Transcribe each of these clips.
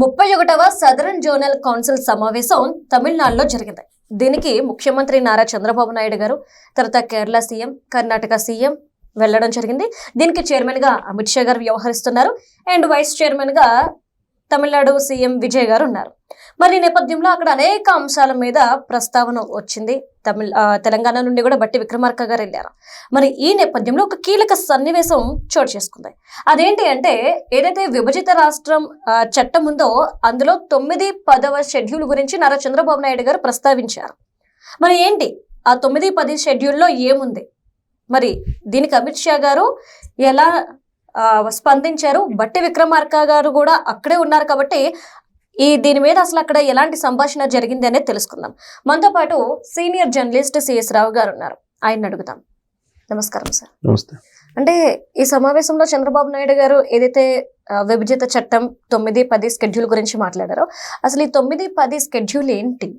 31వ southern zonal council సమావేశం తమిళనాడులో జరిగింది. దీనికి ముఖ్యమంత్రి నారా చంద్రబాబు నాయుడు గారు, తర్వాత కేరళ సీఎం, కర్ణాటక సీఎం వెళ్లడం జరిగింది. దీనికి చైర్మన్ గా అమిత్ షా గారు వ్యవహరిస్తున్నారు అండ్ వైస్ చైర్మన్ గా తమిళనాడు సీఎం విజయ్ గారు ఉన్నారు. మరి ఈ నేపథ్యంలో అక్కడ అనేక అంశాల మీద ప్రస్తావన వచ్చింది. తెలంగాణ నుండి కూడా బట్టి విక్రమార్క గారు వెళ్ళారు. మరి ఈ నేపథ్యంలో ఒక కీలక సన్నివేశం చోటు చేసుకుంది. అదేంటి అంటే, ఏదైతే విభజిత రాష్ట్రం చట్టం ఉందో అందులో 9, 10వ షెడ్యూల్ గురించి నారా చంద్రబాబు నాయుడు గారు ప్రస్తావించారు. మరి ఏంటి ఆ 9, 10 షెడ్యూల్లో ఏముంది? మరి దీనికి అమిత్ షా గారు ఎలా స్పందించారు? బట్టి విక్రమార్క గారు కూడా అక్కడే ఉన్నారు కాబట్టి దీని మీద అసలు అక్కడ ఎలాంటి సంభాషణ జరిగింది అనేది తెలుసుకుందాం. మనతో పాటు సీనియర్ జర్నలిస్ట్ సిఎస్ రావు గారు ఉన్నారు, ఆయన అడుగుతాం. నమస్కారం సార్. నమస్తే. అంటే ఈ సమావేశంలో చంద్రబాబు నాయుడు గారు ఏదైతే విభజిత చట్టం 9, 10 స్కెడ్యూల్ గురించి మాట్లాడారో, అసలు ఈ 9, 10 స్కెడ్యూల్ ఏంటి?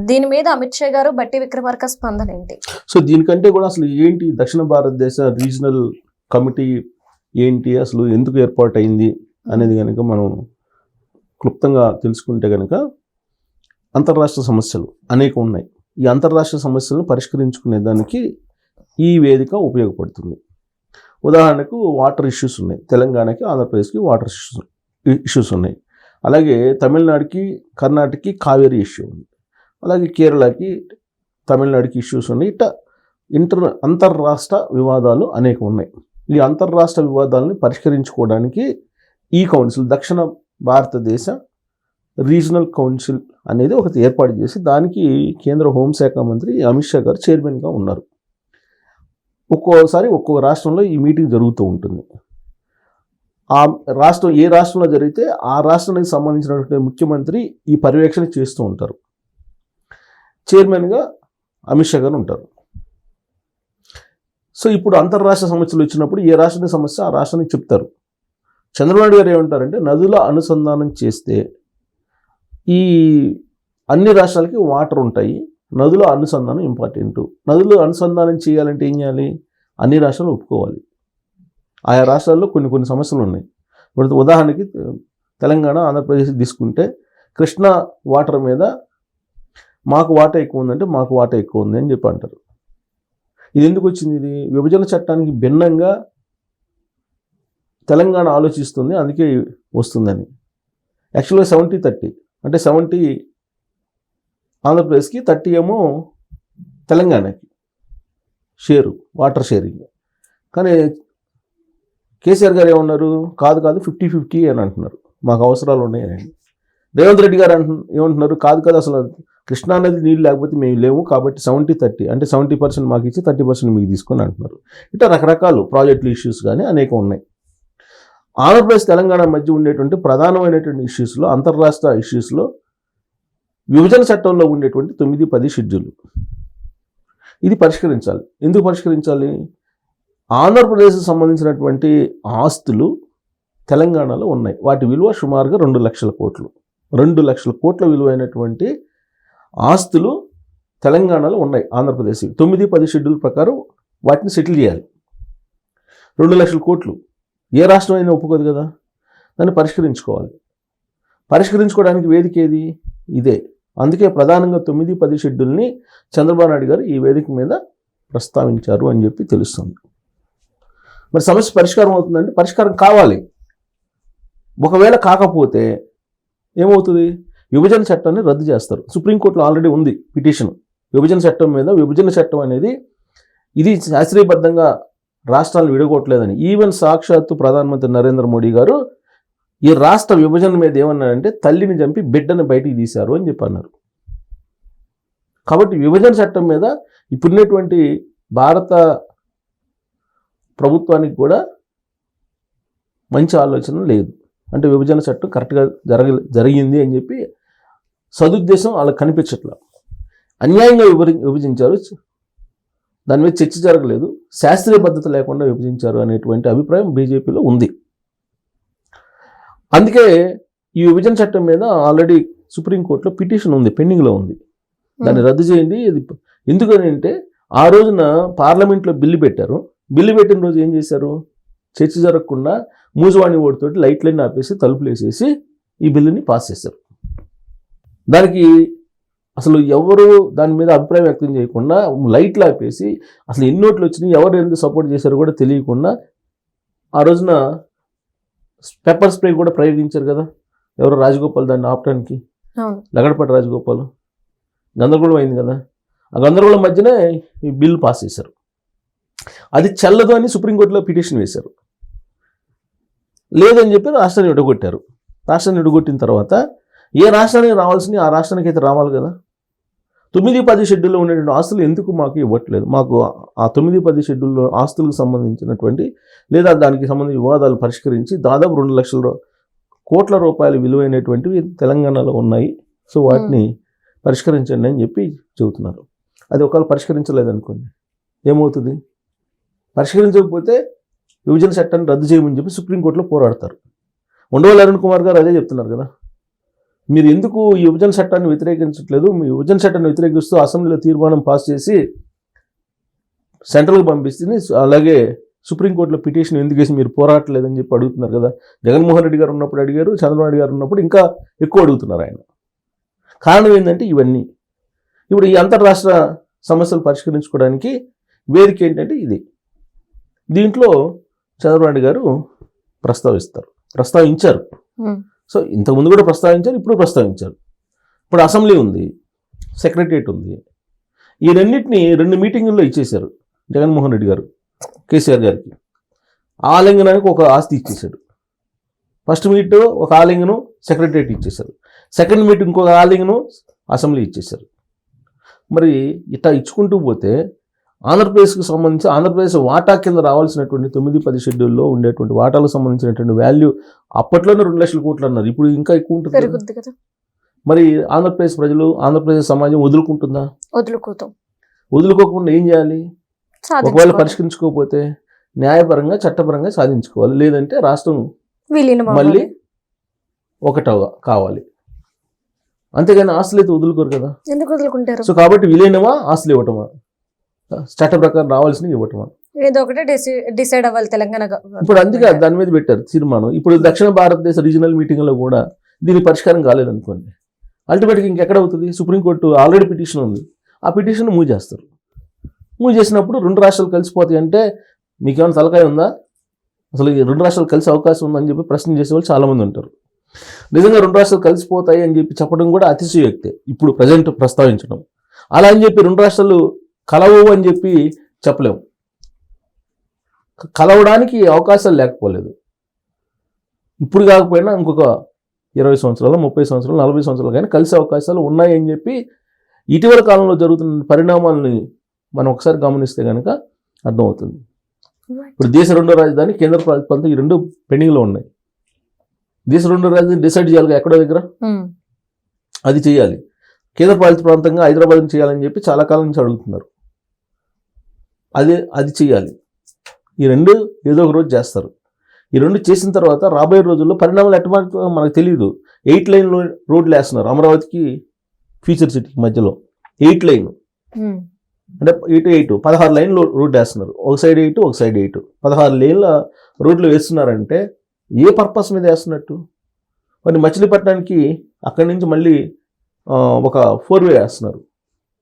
దీని మీద అమిత్ షా గారు, బట్టి విక్రమార్క స్పందన ఏంటి? సో దీనికంటే కూడా అసలు ఏంటి దక్షిణ భారతదేశ రీజనల్ కమిటీ ఏంటి, అసలు ఎందుకు ఏర్పాటు అయింది అనేది కనుక మనం క్లుప్తంగా తెలుసుకుంటే కనుక, అంతర్రాష్ట్ర సమస్యలు అనేక ఉన్నాయి. ఈ అంతర్రాష్ట్ర సమస్యలను పరిష్కరించుకునే దానికి ఈ వేదిక ఉపయోగపడుతుంది. ఉదాహరణకు వాటర్ ఇష్యూస్ ఉన్నాయి. తెలంగాణకి, ఆంధ్రప్రదేశ్కి వాటర్ ఇష్యూస్ ఉన్నాయి. అలాగే తమిళనాడుకి, కర్ణాటకకి కావేరీ ఇష్యూ ఉంది. అలాగే కేరళకి, తమిళనాడుకి ఇష్యూస్ ఉన్నాయి. ఇట్లా అంతర్రాష్ట్ర వివాదాలు అనేక ఉన్నాయి. ఈ అంతర్రాష్ట్ర వివాదాలని పరిష్కరించుకోవడానికి ఈ కౌన్సిల్, దక్షిణ భారతదేశ రీజనల్ కౌన్సిల్ అనేది ఒకటి ఏర్పాటు చేసి, దానికి కేంద్ర హోంశాఖ మంత్రి అమిత్ షా గారు చైర్మన్గా ఉన్నారు. ఒక్కోసారి ఒక్కో రాష్ట్రంలో ఈ మీటింగ్ జరుగుతూ ఉంటుంది. ఆ రాష్ట్రం ఏ రాష్ట్రంలో జరిగితే ఆ రాష్ట్రానికి సంబంధించినటువంటి ముఖ్యమంత్రి ఈ పర్యవేక్షణ చేస్తూ ఉంటారు. చైర్మన్గా అమిత్ షా గారు ఉంటారు. సో ఇప్పుడు అంతర్రాష్ట్ర సమస్యలు వచ్చినప్పుడు ఏ రాష్ట్రానికి సమస్య ఆ రాష్ట్రానికి చెప్తారు. చంద్రబాబు గారు ఏమంటారంటే, నదుల అనుసంధానం చేస్తే ఈ అన్ని రాష్ట్రాలకి వాటర్ ఉంటాయి, నదుల అనుసంధానం ఇంపార్టెంట్. నదులు అనుసంధానం చేయాలంటే ఏం చేయాలి? అన్ని రాష్ట్రాలు ఒప్పుకోవాలి. ఆయా రాష్ట్రాల్లో కొన్ని సమస్యలు ఉన్నాయి. ఇప్పుడు ఉదాహరణకి తెలంగాణ, ఆంధ్రప్రదేశ్ తీసుకుంటే, కృష్ణా వాటర్ మీద మాకు వాటా ఎక్కువ ఉందంటే మాకు వాటా ఎక్కువ ఉంది అని చెప్పి అంటారు. ఇది ఎందుకు వచ్చింది? ఇది విభజన చట్టానికి భిన్నంగా తెలంగాణ ఆలోచిస్తుంది, అందుకే వస్తుందని. యాక్చువల్గా 70-30 అంటే 70 ఆంధ్రప్రదేశ్కి, 30 ఏమో తెలంగాణకి షేరు, వాటర్ షేరింగ్. కానీ కేసీఆర్ గారు ఏమన్నారు? కాదు 50-50 అని అంటున్నారు, మాకు అవసరాలు ఉన్నాయని. రేవంత్ రెడ్డి గారు ఏమంటున్నారు? కాదు అసలు కృష్ణా నది నీళ్ళు లేకపోతే మేము లేవు, కాబట్టి 70-30 అంటే 70% మాకు ఇచ్చి 30% మీకు తీసుకొని అంటున్నారు. ఇట్లా రకరకాల ప్రాజెక్టుల ఇష్యూస్ కానీ అనేక ఉన్నాయి. ఆంధ్రప్రదేశ్, తెలంగాణ మధ్య ఉండేటువంటి ప్రధానమైనటువంటి ఇష్యూస్లో, అంతర్రాష్ట్ర ఇష్యూస్లో విభజన చట్టంలో ఉండేటువంటి 9, 10 షెడ్యూల్ ఇది పరిష్కరించాలి. ఎందుకు పరిష్కరించాలి? ఆంధ్రప్రదేశ్కి సంబంధించినటువంటి ఆస్తులు తెలంగాణలో ఉన్నాయి. వాటి విలువ సుమారుగా 2 లక్షల కోట్లు. 2 లక్షల కోట్ల విలువైనటువంటి ఆస్తులు తెలంగాణలో ఉన్నాయి. ఆంధ్రప్రదేశ్ 9, 10 షెడ్యూల్ ప్రకారం వాటిని సెటిల్ చేయాలి. 2 లక్షల కోట్లు ఏ రాష్ట్రం అయినా ఒప్పుకోదు కదా. దాన్ని పరిష్కరించుకోవాలి. పరిష్కరించుకోవడానికి వేదిక ఏది? ఇదే. అందుకే ప్రధానంగా 9, 10 షెడ్యూల్ని చంద్రబాబు నాయుడు గారు ఈ వేదిక మీద ప్రస్తావించారు అని చెప్పి తెలుస్తుంది. మరి సమస్య పరిష్కారం అవుతుందంటే పరిష్కారం కావాలి. ఒకవేళ కాకపోతే ఏమవుతుంది? విభజన చట్టాన్ని రద్దు చేస్తారు. సుప్రీంకోర్టులో ఆల్రెడీ ఉంది పిటిషన్ విభజన చట్టం మీద. విభజన చట్టం అనేది ఇది శాస్త్రీయబద్ధంగా రాష్ట్రాలను విడగొట్టలేదని. ఈవెన్ సాక్షాత్తు ప్రధానమంత్రి నరేంద్ర మోడీ గారు ఈ రాష్ట్ర విభజన మీద ఏమన్నారంటే, తల్లిని చంపి బిడ్డని బయటికి తీశారు అని చెప్పి అన్నారు. కాబట్టి విభజన చట్టం మీద ఇప్పుడున్నటువంటి భారత ప్రభుత్వానికి కూడా మంచి ఆలోచన లేదు. అంటే విభజన చట్టం కరెక్ట్గా జరిగింది అని చెప్పి సదుద్దేశం వాళ్ళకి కనిపించట్లా. అన్యాయంగా విభజించారు, దాని మీద చర్చ జరగలేదు, శాస్త్రీయ పద్ధతి లేకుండా విభజించారు అనేటువంటి అభిప్రాయం బీజేపీలో ఉంది. అందుకే ఈ విభజన చట్టం మీద ఆల్రెడీ సుప్రీంకోర్టులో పిటిషన్ ఉంది, పెండింగ్లో ఉంది. దాన్ని రద్దు చేయండి. ఎందుకని అంటే, ఆ రోజున పార్లమెంట్లో బిల్లు పెట్టారు. బిల్లు పెట్టిన రోజు ఏం చేశారు? చర్చ జరగకుండా మూజవాణి ఓటుతోటి లైట్లన్నీ ఆపేసి, తలుపులు వేసేసి ఈ బిల్లుని పాస్ చేశారు. దానికి అసలు ఎవరు దాని మీద అభిప్రాయం వ్యక్తం చేయకుండా లైట్లు ఆపేసి అసలు ఎన్ని ఓట్లు వచ్చినాయి, ఎవరు ఎందుకు సపోర్ట్ చేశారో కూడా తెలియకుండా ఆ రోజున పెప్పర్ స్ప్రే కూడా ప్రయోగించారు కదా ఎవరు, రాజగోపాల్ దాన్ని ఆపడానికి, లగడపాటి రాజగోపాల్. గందరగోళం అయింది కదా, ఆ గందరగోళం మధ్యనే ఈ బిల్లు పాస్ చేశారు. అది చెల్లదు అని సుప్రీంకోర్టులో పిటిషన్ వేశారు. లేదని చెప్పి రాష్ట్రాన్ని విడగొట్టారు. రాష్ట్రాన్ని విడగొట్టిన తర్వాత ఏ రాష్ట్రానికి రావాల్సినవి ఆ రాష్ట్రానికి అయితే రావాలి కదా. 9-10 షెడ్యూల్లో ఉండేటువంటి ఆస్తులు ఎందుకు మాకు ఇవ్వట్లేదు? మాకు ఆ 9-10 షెడ్యూల్లో ఆస్తులకు సంబంధించినటువంటి లేదా దానికి సంబంధించిన వివాదాలు పరిష్కరించి దాదాపు 2 లక్షల కోట్ల రూపాయలు విలువైనటువంటివి తెలంగాణలో ఉన్నాయి. సో వాటిని పరిష్కరించండి అని చెప్పి చెబుతున్నారు. అది ఒకవేళ పరిష్కరించలేదనుకోండి ఏమవుతుంది? పరిష్కరించకపోతే విభజన చట్టాన్ని రద్దు చేయమని చెప్పి సుప్రీంకోర్టులో పోరాడతారు. ఉండవల్లి అరుణ్ కుమార్ గారు అదే చెప్తున్నారు కదా, మీరు ఎందుకు ఈ విభజన చట్టాన్ని వ్యతిరేకించట్లేదు? మీ విభజన చట్టాన్ని వ్యతిరేకిస్తూ అసెంబ్లీలో తీర్మానం పాస్ చేసి సెంట్రల్కి పంపిస్తుంది, అలాగే సుప్రీంకోర్టులో పిటిషన్ ఎందుకు వేసి మీరు పోరాటలేదని చెప్పి అడుగుతున్నారు కదా. జగన్మోహన్ రెడ్డి గారు ఉన్నప్పుడు అడిగారు, చంద్రబాబు నాయుడు గారు ఉన్నప్పుడు ఇంకా ఎక్కువ అడుగుతున్నారు ఆయన. కారణం ఏంటంటే ఇవన్నీ. ఇప్పుడు ఈ అంతర్రాష్ట్ర సమస్యలు పరిష్కరించుకోవడానికి వేదిక ఏంటంటే ఇది. దీంట్లో చంద్రబాబు నాయుడు గారు ప్రస్తావించారు. సో ఇంతకుముందు కూడా ప్రస్తావించారు, ఇప్పుడు ప్రస్తావించారు. ఇప్పుడు అసెంబ్లీ ఉంది, సెక్రటరియట్ ఉంది. ఈ రెండింటిని 2 మీటింగుల్లో ఇచ్చేశారు జగన్మోహన్ రెడ్డి గారు కేసీఆర్ గారికి. ఆలింగనానికి ఒక ఆస్తి ఇచ్చేశాడు. ఫస్ట్ మీట్ ఒక ఆలింగనం సెక్రటరియట్ ఇచ్చేశారు. సెకండ్ మీట్ ఇంకొక ఆలింగనం అసెంబ్లీ ఇచ్చేశారు. మరి ఇట్లా ఇచ్చుకుంటూ పోతే ఆంధ్రప్రదేశ్కి సంబంధించి ఆంధ్రప్రదేశ్ వాటా కింద రావాల్సినటువంటి 9-10 షెడ్యూల్లో ఉండేటువంటి వాటాలకు సంబంధించినటువంటి వాల్యూ అప్పట్లోనే 2 లక్షల కోట్లు అన్నారు. ఇప్పుడు ఇంకా ఎక్కువ ఉంటుంది కదా. మరి ఆంధ్రప్రదేశ్ ప్రజలు, ఆంధ్రప్రదేశ్ సమాజం వదులుకుంటుందా? వదులుకోకుండా ఏం చేయాలి? ఒకవేళ పరిష్కరించుకోకపోతే న్యాయపరంగా చట్టపరంగా సాధించుకోవాలి. లేదంటే రాష్ట్రం మళ్ళీ ఒకటవ కావాలి. అంతేగాని ఆస్తులు అయితే వదులుకోరు కదా. ఎందుకు వదులుకుంటారు? సో కాబట్టి విలీనమా, ఆస్తులు ఇవ్వటమా, చట్ట ప్రకారం రావాల్సినవి ఇవ్వటమా, ఏదో ఒకటి డిసైడ్ అవ్వాలి తెలంగాణ. ఇప్పుడు అందుకే దాని మీద పెట్టారు తీర్మానం. ఇప్పుడు దక్షిణ భారతదేశ రీజనల్ మీటింగ్లో కూడా దీని పరిష్కారం కాలేదనుకోండి, అల్టిమేట్గా ఇంకెక్కడ అవుతుంది? సుప్రీంకోర్టు ఆల్రెడీ పిటిషన్ ఉంది, ఆ పిటిషన్ మూవ్ చేస్తారు. మూవ్ చేసినప్పుడు 2 రాష్ట్రాలు కలిసిపోతాయి అంటే మీకేమైనా తలకాయ ఉందా? అసలు ఈ 2 రాష్ట్రాలు కలిసే అవకాశం ఉందని చెప్పి ప్రశ్న చేసేవాళ్ళు చాలామంది ఉంటారు. నిజంగా 2 రాష్ట్రాలు కలిసిపోతాయి అని చెప్పి చెప్పడం కూడా అతిశయోక్తే ఇప్పుడు ప్రజెంట్ ప్రస్తావించడం. అలా అని చెప్పి 2 రాష్ట్రాలు కలవు అని చెప్పి చెప్పలేము. కలవడానికి అవకాశాలు లేకపోలేదు. ఇప్పుడు కాకపోయినా ఇంకొక 20 సంవత్సరాలు, 30 సంవత్సరాలు, 40 సంవత్సరాలు కానీ కలిసే అవకాశాలు ఉన్నాయని చెప్పి ఇటీవల కాలంలో జరుగుతున్న పరిణామాలని మనం ఒకసారి గమనిస్తే కనుక అర్థమవుతుంది. ఇప్పుడు దేశ 2వ రాజధాని, కేంద్ర ప్రాంతం, ఈ 2 పెండింగ్లో ఉన్నాయి. దేశ 2వ రాజధాని డిసైడ్ చేయాలి ఎక్కడో దగ్గర, అది చేయాలి. కేంద్ర పాలిత ప్రాంతంగా హైదరాబాద్ని చేయాలని చెప్పి చాలా కాలం నుంచి అడుగుతున్నారు. అది చేయాలి. ఈ 2 ఏదో ఒక రోజు చేస్తారు. ఈ 2 చేసిన తర్వాత రాబోయే రోజుల్లో పరిణామాలు ఎట్లా మనకు తెలియదు. 8 లైన్ రోడ్లు వేస్తున్నారు అమరావతికి ఫ్యూచర్ సిటీకి మధ్యలో. 8 లైన్ అంటే 8 16 లైన్లు రోడ్డు వేస్తున్నారు. ఒక సైడ్ 8, ఒక సైడ్ 8, 16 లేన్ల రోడ్లు వేస్తున్నారంటే ఏ పర్పస్ మీద వేస్తున్నట్టు? మరి మచిలీపట్నానికి అక్కడి నుంచి మళ్ళీ ఒక 4-వే వేస్తున్నారు,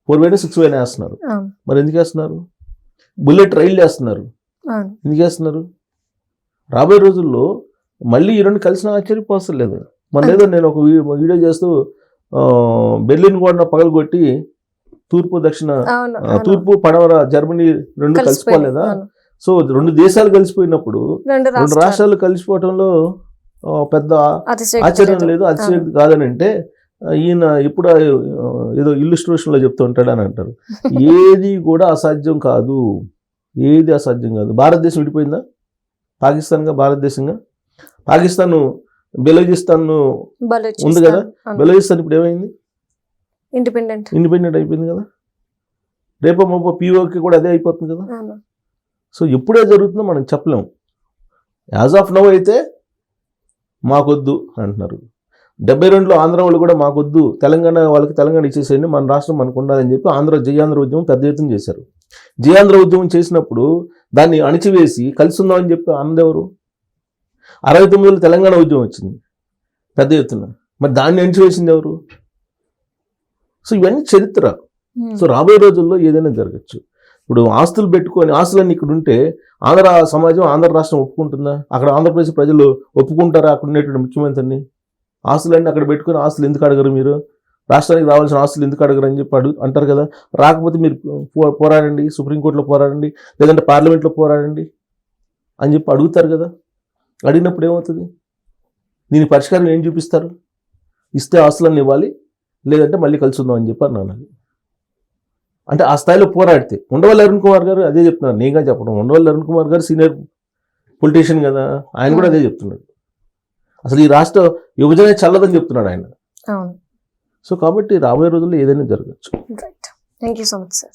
4-వేనే 6-వేనే వేస్తున్నారు. మరి ఎందుకు వేస్తున్నారు? బుల్లెట్ రైలు వేస్తున్నారు, ఎందుకు వేస్తున్నారు? రాబోయే రోజుల్లో మళ్ళీ ఈ 2 కలిసిన ఆశ్చర్యపోవడం లేదు. మన ఏదో నేను ఒక వీడియో చేస్తూ బెర్లిన్ గోడను పగలగొట్టి తూర్పు దక్షిణ, తూర్పు పడమర జర్మనీ 2 కలిసిపోలేదా? సో 2 దేశాలు కలిసిపోయినప్పుడు 2 రాష్ట్రాలు కలిసిపోవటంలో పెద్ద ఆశ్చర్యం లేదు, అతిశయోక్తి కాదని అంటే ఈయన ఇప్పుడు ఏదో ఇల్లుస్ట్రేషన్లో చెప్తూ ఉంటాడు అని అంటారు. ఏది కూడా అసాధ్యం కాదు, ఏది అసాధ్యం కాదు. భారతదేశం విడిపోయిందా? పాకిస్తాన్గా భారతదేశంగా? పాకిస్తాన్ బెలూచిస్తాన్ ఉంది కదా, బెలూచిస్తాన్ ఇప్పుడు ఏమైంది? ఇండిపెండెంట్ అయిపోయింది కదా. రేపో మాపో పీఓకి కూడా అదే అయిపోతుంది కదా. సో ఎప్పుడే జరుగుతుందో మనం చెప్పలేము. యాజ్ ఆఫ్ నౌ అయితే మాకొద్దు అంటున్నారు. 72లో ఆంధ్ర వాళ్ళు కూడా మాకొద్దు, తెలంగాణ వాళ్ళకి తెలంగాణ ఇచ్చేసేయండి, మన రాష్ట్రం మనకు ఉండాలని చెప్పి జయాంధ్ర ఉద్యమం పెద్ద ఎత్తున చేశారు. జయాంధ్ర ఉద్యమం చేసినప్పుడు దాన్ని అణిచివేసి కలిసి ఉందామని చెప్పి అన్నదెవరు? 69లో తెలంగాణ ఉద్యమం వచ్చింది. పెద్ద ఎత్తున. మరి దాన్ని ఎంచివేసింది ఎవరు? సో ఇవన్నీ చరిత్ర. సో రాబోయే రోజుల్లో ఏదైనా జరగచ్చు. ఇప్పుడు ఆస్తులు పెట్టుకొని ఆస్తులన్నీ ఇక్కడ ఉంటే ఆంధ్ర సమాజం, ఆంధ్ర రాష్ట్రం ఒప్పుకుంటుందా? అక్కడ ఆంధ్రప్రదేశ్ ప్రజలు ఒప్పుకుంటారా అక్కడ ఉండేటువంటి ముఖ్యమంత్రిని? ఆస్తులన్నీ అక్కడ పెట్టుకొని ఆస్తులు ఎందుకు అడగరు మీరు? రాష్ట్రానికి రావాల్సిన ఆస్తులు ఎందుకు అడగరు అని చెప్పి అంటారు కదా. రాకపోతే మీరు పోరాడండి, సుప్రీంకోర్టులో పోరాడండి, లేదంటే పార్లమెంట్లో పోరాడండి అని చెప్పి అడుగుతారు కదా. అడిగినప్పుడు ఏమవుతుంది? దీని పరిష్కారం ఏం చూపిస్తారు? ఇస్తే ఆస్తులన్నీ ఇవ్వాలి, లేదంటే మళ్ళీ కలిసి ఉందాం అని చెప్పి అన్నాను. అంటే ఆ స్థాయిలో పోరాడితే ఉండవల్లి అరుణ్ కుమార్ గారు అదే చెప్తున్నారు. నేనుగా చెప్పడం, ఉండవల్లి అరుణ్ కుమార్ గారు సీనియర్ పొలిటీషియన్ కదా, ఆయన కూడా అదే చెప్తున్నాడు. అసలు ఈ రాష్ట్ర విభజన చల్లదని చెప్తున్నాడు ఆయన. అవును. సో కాబట్టి రాబోయే రోజుల్లో ఏదైనా జరగచ్చు. Right. Thank you so much sir.